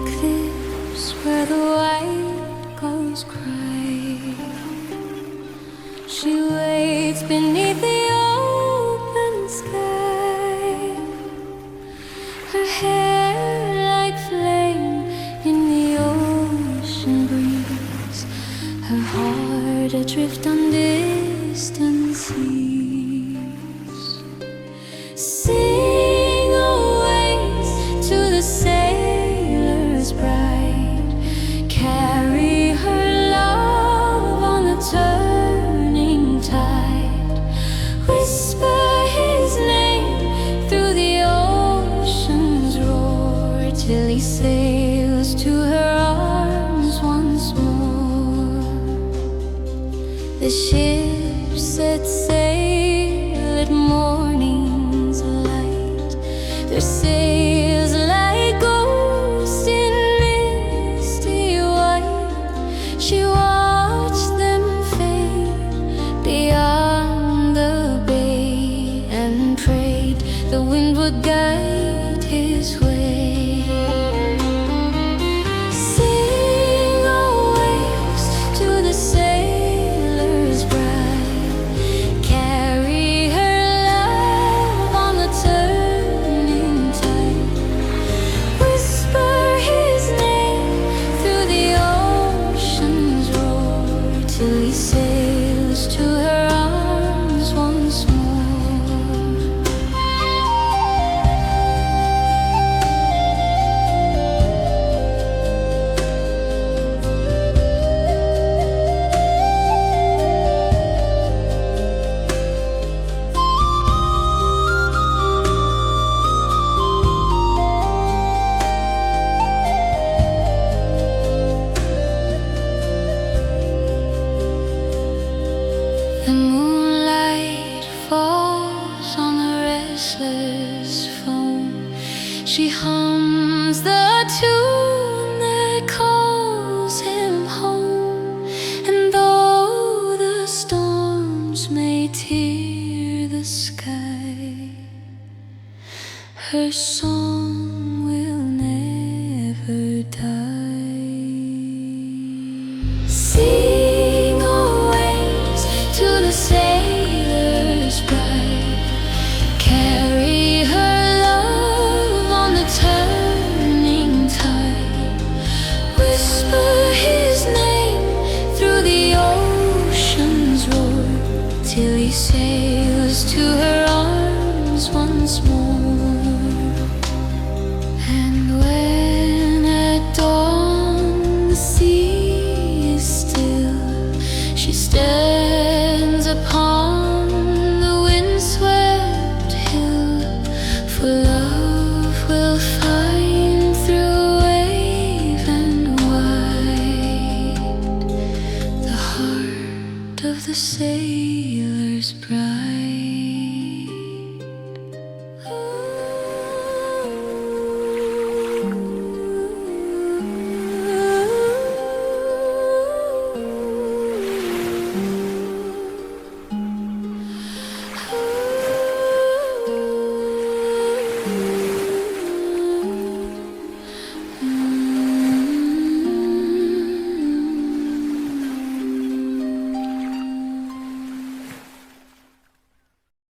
cliffs where the white gulls cry. She waits beneath the open sky, her hair like flame in the ocean breeze, her heart adrift on distant seas. Sing always to the sailor's bride, carry her love on the turning tide, whisper his name through the ocean's roar, till he sails to her arms once more. The ship set sail at morning's light, their sails like ghosts in misty white. She watched them fade beyond the bay, and prayed the wind would guide his way. Sing always to the sailor's bride, carry her love on the turning tide, whisper his name through the ocean's roar, till he sails to her arms once more. The moonlight falls on the restless foam. She hums the tune that calls him home. And though the storms may tear the sky, her song will never die. Sing always to the sailor's bride, carry her love on the turning tide, whisper his name through the ocean's roar, till he sails to her arms once more. And when at dawn the sea is still, she stands upon the windswept hill, for love will find through wave and wide the heart of the sailor's bride.